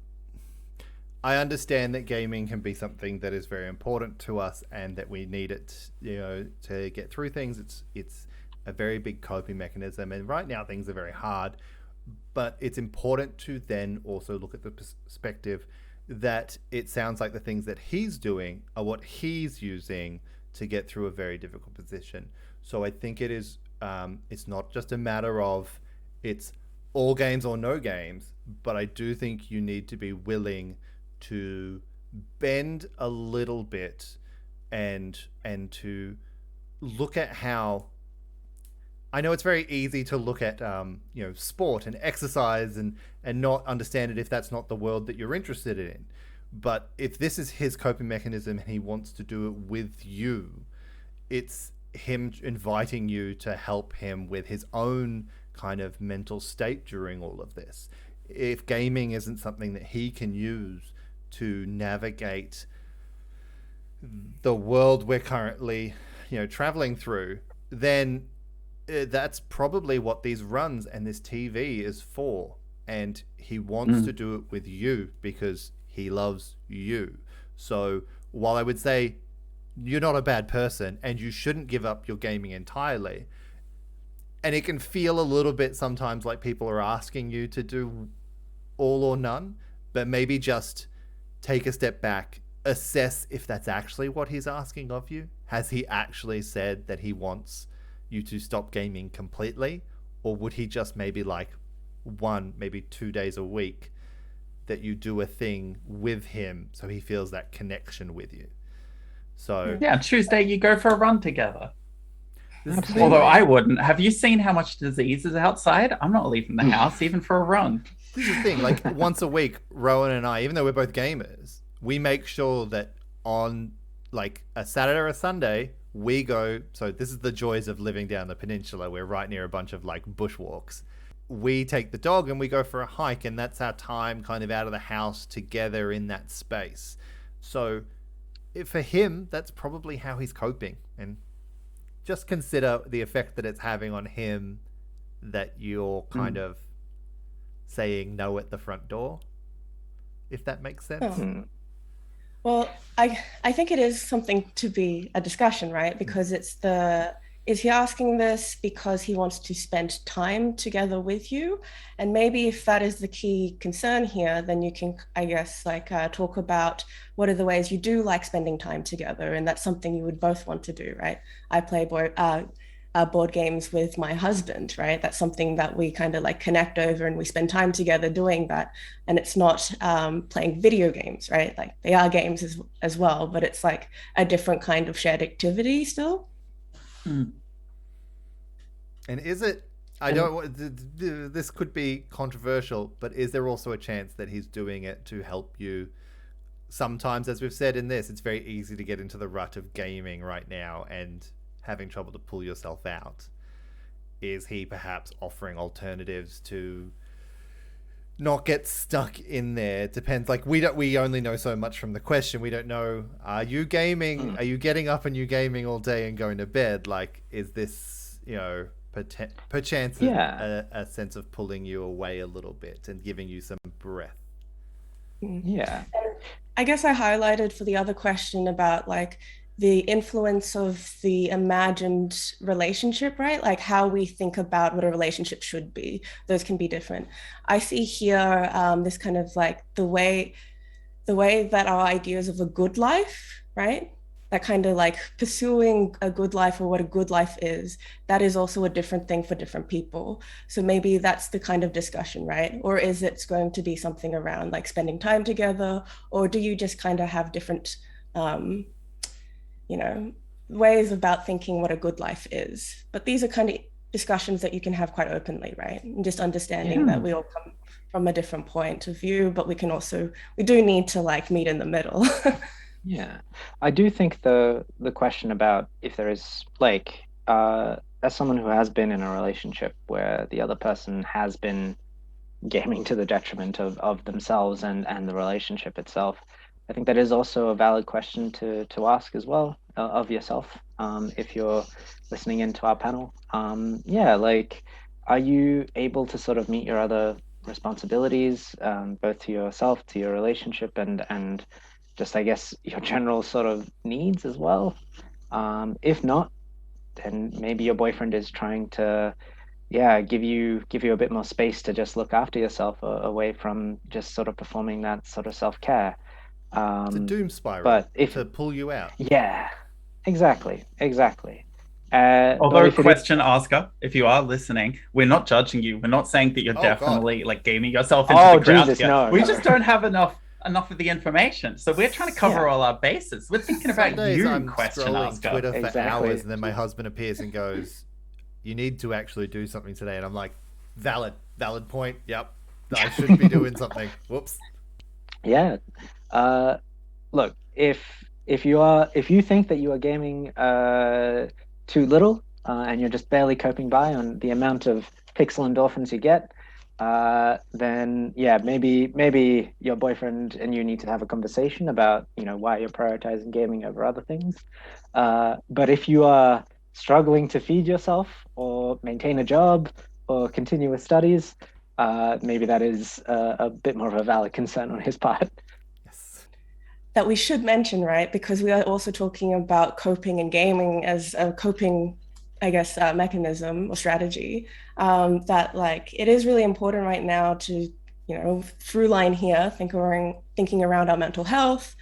I understand that gaming can be something that is very important to us and that we need it, you know, to get through things. It's a very big coping mechanism, and right now things are very hard, but it's important to then also look at the perspective that it sounds like the things that he's doing are what he's using to get through a very difficult position. So I think it is, it's not just a matter of it's all games or no games, but I do think you need to be willing to bend a little bit and to look at how, I know it's very easy to look at you know, sport and exercise and not understand it if that's not the world that you're interested in. But if this is his coping mechanism and he wants to do it with you, it's him inviting you to help him with his own kind of mental state during all of this. If gaming isn't something that he can use to navigate the world we're currently, you know, traveling through, then that's probably what these runs and this TV is for. And he wants to do it with you because he loves you. So while I would say you're not a bad person and you shouldn't give up your gaming entirely, and it can feel a little bit sometimes like people are asking you to do all or none, but maybe just take a step back, assess if that's actually what he's asking of you. Has he actually said that he wants you to stop gaming completely? Or would he just maybe like 1, maybe 2 days a week that you do a thing with him so he feels that connection with you? So yeah, Tuesday you go for a run together. Absolutely. Although I wouldn't. Have you seen how much disease is outside? I'm not leaving the house even for a run. This is the thing, like once a week, Rowan and I, even though we're both gamers, we make sure that on like a Saturday or a Sunday, we go, so this is the joys of living down the peninsula. We're right near a bunch of like bushwalks. We take the dog and we go for a hike, and that's our time kind of out of the house together in that space. So for him, that's probably how he's coping. And just consider the effect that it's having on him, that you're kind of saying no at the front door, if that makes sense. Well, I think it is something to be a discussion, right? Because is he asking this because he wants to spend time together with you? And maybe if that is the key concern here, then you can, I guess, like talk about what are the ways you do like spending time together, and that's something you would both want to do, right? I play board games with my husband, right? That's something that we kind of like connect over, and we spend time together doing that. And it's not playing video games, right? Like they are games as well, but it's like a different kind of shared activity still. And is it I don't. This could be controversial, but is there also a chance that he's doing it to help you? Sometimes, as we've said in this, it's very easy to get into the rut of gaming right now and having trouble to pull yourself out. Is he perhaps offering alternatives to not get stuck in there? It depends. Like we only know so much from the question. We don't know. Are you gaming? Are you getting up and you gaming all day and going to bed? Like, is this perchance a sense of pulling you away a little bit and giving you some breath? Yeah. I guess I highlighted for the other question about like the influence of the imagined relationship, right? Like how we think about what a relationship should be. Those can be different. I see here this kind of like the way that our ideas of a good life, right? That kind of like pursuing a good life or what a good life is, that is also a different thing for different people. So maybe that's the kind of discussion, right? Or is it going to be something around like spending time together? Or do you just kind of have different, ways about thinking what a good life is? But these are kind of discussions that you can have quite openly, right? And just understanding that we all come from a different point of view, but we do need to like meet in the middle. Yeah, I do think the question about if there is like as someone who has been in a relationship where the other person has been gaming to the detriment of themselves and the relationship itself, I think that is also a valid question to ask as well of yourself if you're listening into our panel. Like, are you able to sort of meet your other responsibilities, both to yourself, to your relationship, and just, I guess, your general sort of needs as well? If not, then maybe your boyfriend is trying to, give you a bit more space to just look after yourself away from just sort of performing that sort of self-care. It's a doom spiral, but to pull you out. Yeah, exactly. Although, question asker, if you are listening, we're not judging you. We're not saying that you're definitely like gaming yourself into the ground. Jesus, no. We just don't have enough of the information, so we're trying to cover all our bases. We're thinking about you, I'm question asker. Twitter for hours, and then my husband appears and goes, "You need to actually do something today," and I'm like, "Valid point. Yep, I should be doing something. Whoops." Yeah. Look, if you think that you are gaming too little and you're just barely coping by on the amount of pixel endorphins you get, then maybe your boyfriend and you need to have a conversation about why you're prioritizing gaming over other things. But if you are struggling to feed yourself or maintain a job or continue with studies, maybe that is a bit more of a valid concern on his part. That we should mention, right? Because we are also talking about coping and gaming as a coping, I guess, mechanism or strategy. That like it is really important right now to, through line here, thinking around our mental health.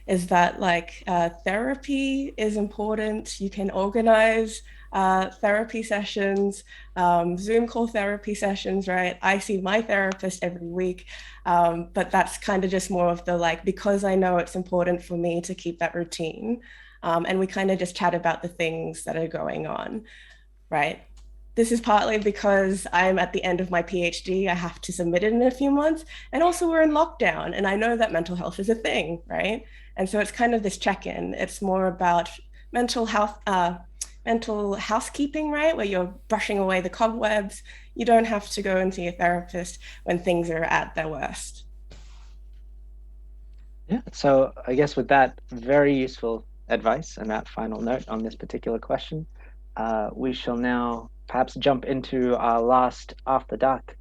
Is that like therapy is important. You can organize therapy sessions, Zoom call therapy sessions, right? I see my therapist every week, but that's kind of just more of the like, because I know it's important for me to keep that routine. And we kind of just chat about the things that are going on, right? This is partly because I'm at the end of my PhD. I have to submit it in a few months. And also we're in lockdown and I know that mental health is a thing, right? And so it's kind of this check-in. It's more about mental housekeeping, right? Where you're brushing away the cobwebs. You don't have to go and see a therapist when things are at their worst. Yeah, so I guess with that very useful advice and that final note on this particular question, we shall now perhaps jump into our last After Dark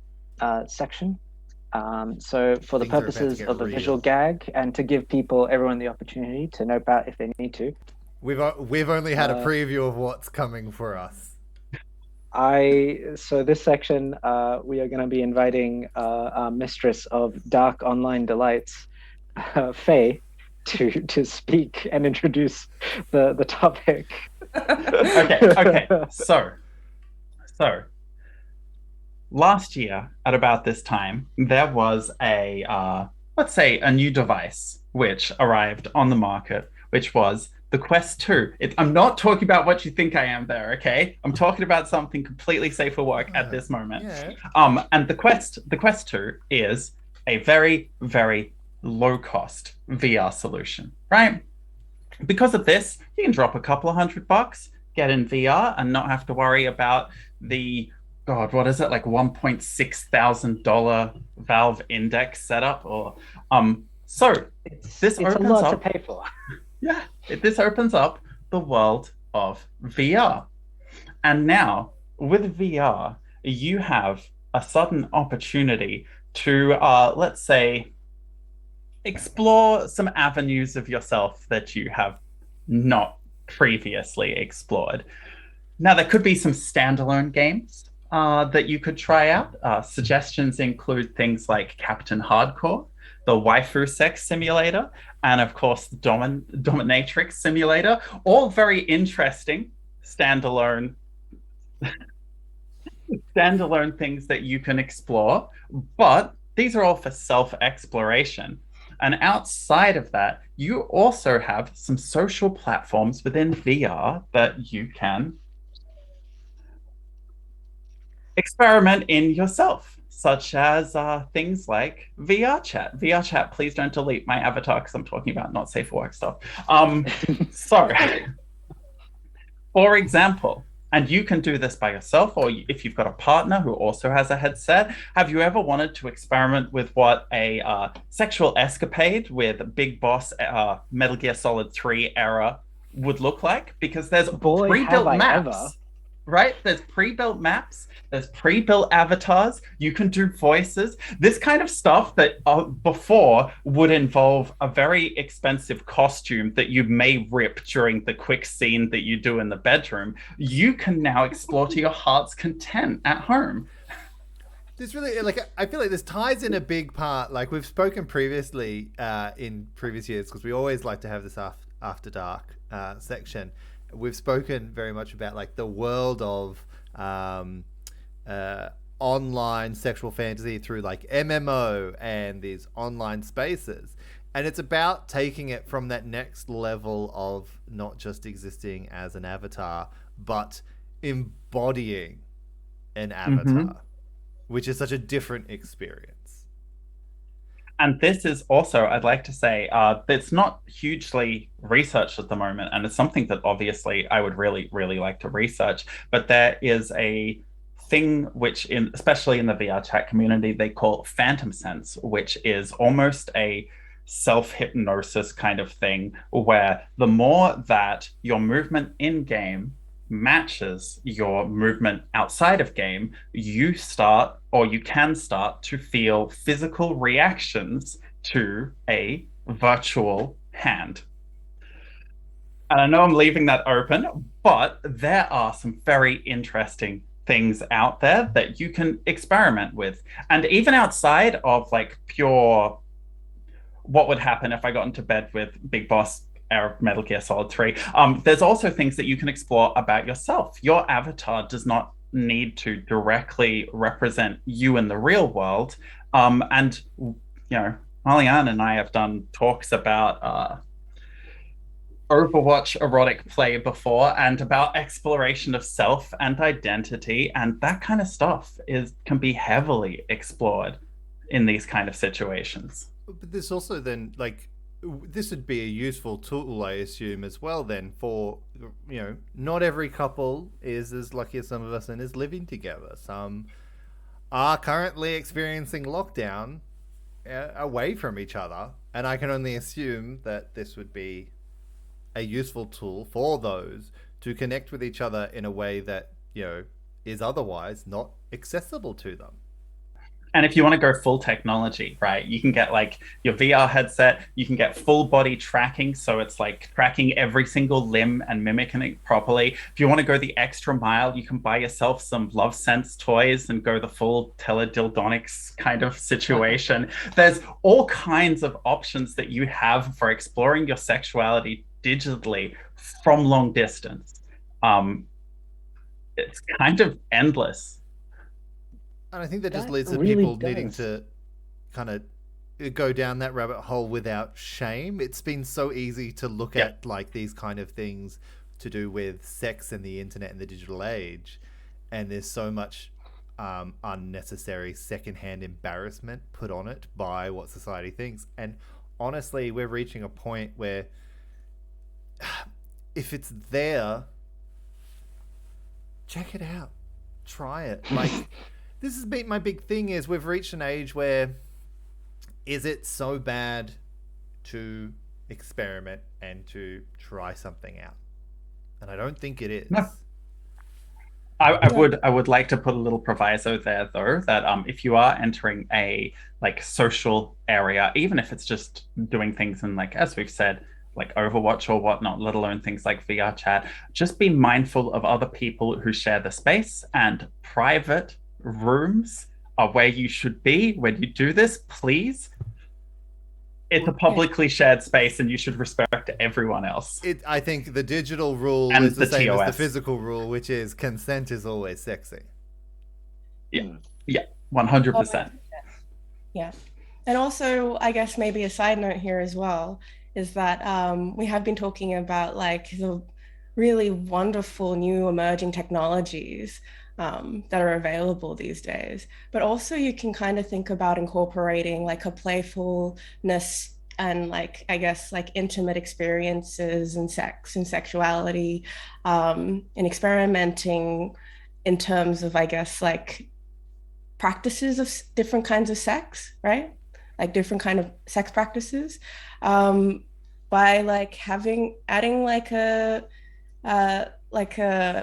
section. So for the purposes of a visual gag and to give everyone the opportunity to note out if they need to, We've only had a preview of what's coming for us. So this section, we are going to be inviting our mistress of dark online delights, Fae, to speak and introduce the topic. Okay. So last year at about this time, there was a let's say a new device which arrived on the market, which was the Quest 2. I'm not talking about what you think I am there, okay? I'm talking about something completely safe for work at this moment. Yeah. And the Quest 2 is a very, very low-cost VR solution, right? Because of this, you can drop a couple of $100, get in VR, and not have to worry about the what is it, like $1.6 thousand Valve Index setup, or so this it's opens a lot up to pay for. Yeah, this opens up the world of VR. And now with VR, you have a sudden opportunity to let's say explore some avenues of yourself that you have not previously explored. Now, there could be some standalone games that you could try out. Suggestions include things like Captain Hardcore, the Waifu Sex Simulator, and of course, the Dominatrix Simulator. All very interesting standalone things that you can explore, but these are all for self-exploration. And outside of that, you also have some social platforms within VR that you can experiment in yourself, such as things like VR chat. VR chat, please don't delete my avatar because I'm talking about not safe for work stuff. So, for example, and you can do this by yourself, or if you've got a partner who also has a headset. Have you ever wanted to experiment with what a sexual escapade with Big Boss Metal Gear Solid 3 era would look like? Because there's pre-built maps. Right? There's pre-built maps, there's pre-built avatars, you can do voices. This kind of stuff that before would involve a very expensive costume that you may rip during the quick scene that you do in the bedroom, you can now explore to your heart's content at home. This really, I feel like this ties in a big part. Like we've spoken previously in previous years, because we always like to have this after dark section. We've spoken very much about like the world of online sexual fantasy through like MMO and these online spaces. And it's about taking it from that next level of not just existing as an avatar, but embodying an avatar, which is such a different experience. And this is also, I'd like to say, it's not hugely researched at the moment, and it's something that obviously I would really, really like to research. But there is a thing which, especially in the VR chat community, they call phantom sense, which is almost a self-hypnosis kind of thing, where the more that your movement in-game matches your movement outside of game, you can start to feel physical reactions to a virtual hand. And I know I'm leaving that open, but there are some very interesting things out there that you can experiment with. And even outside of like pure what would happen if I got into bed with Big Boss Metal Gear Solid 3. There's also things that you can explore about yourself. Your avatar does not need to directly represent you in the real world. And, you know, Mahli-Ann and I have done talks about Overwatch erotic play before, and about exploration of self and identity, and that kind of stuff can be heavily explored in these kind of situations. But there's also then like, this would be a useful tool, I assume, as well then for, you know, not every couple is as lucky as some of us and is living together. Some are currently experiencing lockdown away from each other, and I can only assume that this would be a useful tool for those to connect with each other in a way that, you know, is otherwise not accessible to them. And if you want to go full technology, right, you can get like your VR headset, you can get full body tracking. So it's like tracking every single limb and mimicking it properly. If you want to go the extra mile, you can buy yourself some Love Sense toys and go the full teledildonics kind of situation. There's all kinds of options that you have for exploring your sexuality digitally from long distance. It's kind of endless. And I think that just leads to people needing to kind of go down that rabbit hole without shame. It's been so easy to look at like these kind of things to do with sex and the internet and the digital age, and there's so much unnecessary secondhand embarrassment put on it by what society thinks. And honestly, we're reaching a point where if it's there, check it out, try it. Like, this has been my big thing, is we've reached an age where, is it so bad to experiment and to try something out? And I don't think it is. No. I would like to put a little proviso there, though, that if you are entering a like social area, even if it's just doing things in, like, as we've said, like Overwatch or whatnot, let alone things like VR chat, just be mindful of other people who share the space, and private rooms are where you should be when you do this, please. It's a publicly shared space, and you should respect everyone else. I think the digital rule And is the same TOS. as the physical rule, which is consent is always sexy. Yeah, 100%. Yeah. And also, I guess maybe a side note here as well is that we have been talking about like the really wonderful new emerging technologies that are available these days. But also you can kind of think about incorporating like a playfulness and like, I guess, like intimate experiences and sex and sexuality and experimenting in terms of, I guess, like practices of different kinds of sex, right? Like different kind of sex practices by like adding like a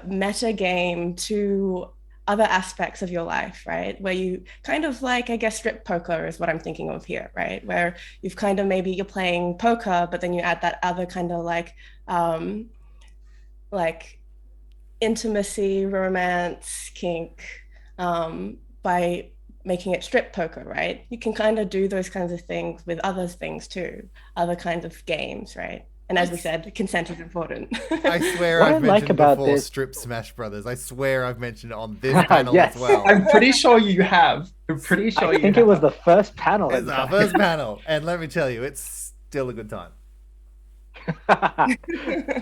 meta game to other aspects of your life, right? Where you kind of like, I guess, strip poker is what I'm thinking of here, right? Where you've kind of, maybe you're playing poker, but then you add that other kind of like intimacy, romance, kink, by making it strip poker, right? You can kind of do those kinds of things with other things too, other kinds of games, right? And as we said, consent is important. I swear What I I've like mentioned about before this- Strip Smash Brothers. I swear I've mentioned it on this panel Yes. as well. I'm pretty sure you have. I'm pretty sure I think it was the first panel. It's our first panel, and let me tell you, it's still a good time.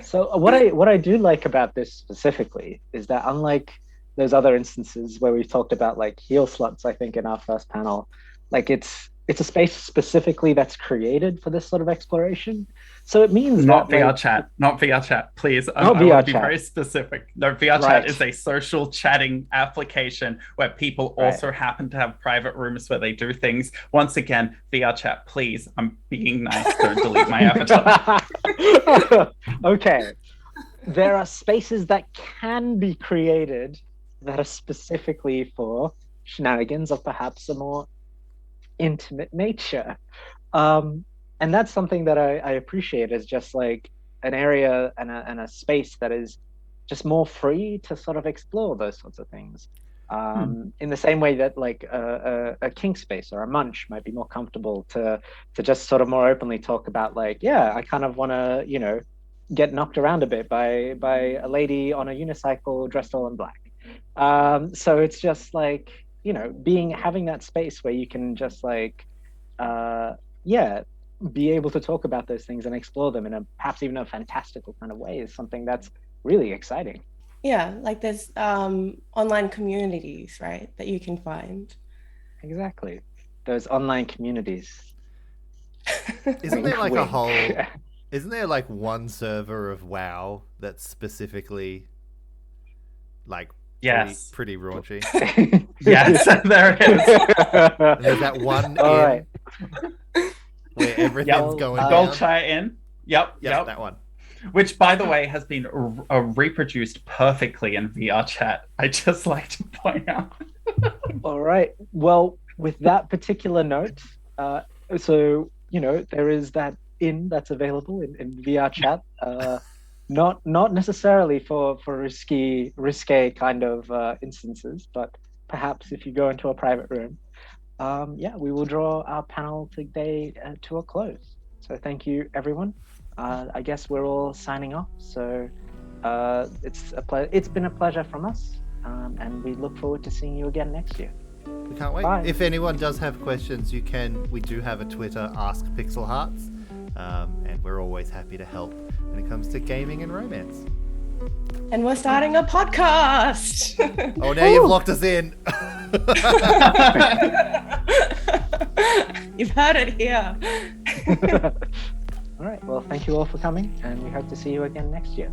So what I do like about this specifically is that, unlike those other instances where we've talked about like heel sluts, I think in our first panel, like it's a space specifically that's created for this sort of exploration. So it means not that, VR like, chat, not VR chat, please. I Not want VR to be chat. very specific. No, VR Right. chat is a social chatting application where people also happen to have private rooms where they do things. Once again, VR chat, please. I'm being nice. Don't delete my avatar. Okay. There are spaces that can be created that are specifically for shenanigans of perhaps a more intimate nature. And that's something that I appreciate, as just like an area and a space that is just more free to sort of explore those sorts of things. In the same way that like a kink space or a munch might be more comfortable to just sort of more openly talk about, like, yeah, I kind of want to, you know, get knocked around a bit by a lady on a unicycle dressed all in black. So it's just like, you know, having that space where you can just like, be able to talk about those things and explore them in a perhaps even a fantastical kind of way is something that's really exciting. Yeah, like there's online communities, right, that you can find. Exactly. Those online communities. Isn't there like a Wink, whole... wink. Isn't there like one server of WoW that's specifically like Yes. pretty raunchy? Yes, there it is. And there's that one All in right. where everything's Yep. going Gold down. Shire Inn. Yep. That one. Which, by the way, has been reproduced perfectly in VR chat. I just like to point out. All right. Well, with that particular note, so, you know, there is that inn that's available in VR chat. Not necessarily for risque kind of instances, but perhaps if you go into a private room, we will draw our panel today to a close. So thank you, everyone. I guess we're all signing off. So it's been a pleasure from us, and we look forward to seeing you again next year. We can't wait. Bye. If anyone does have questions, we do have a Twitter, Ask Pixel Hearts, and we're always happy to help when it comes to gaming and romance. And we're starting a podcast. Oh, now you've locked us in. You've heard it here. All right. Well, thank you all for coming, and we hope to see you again next year.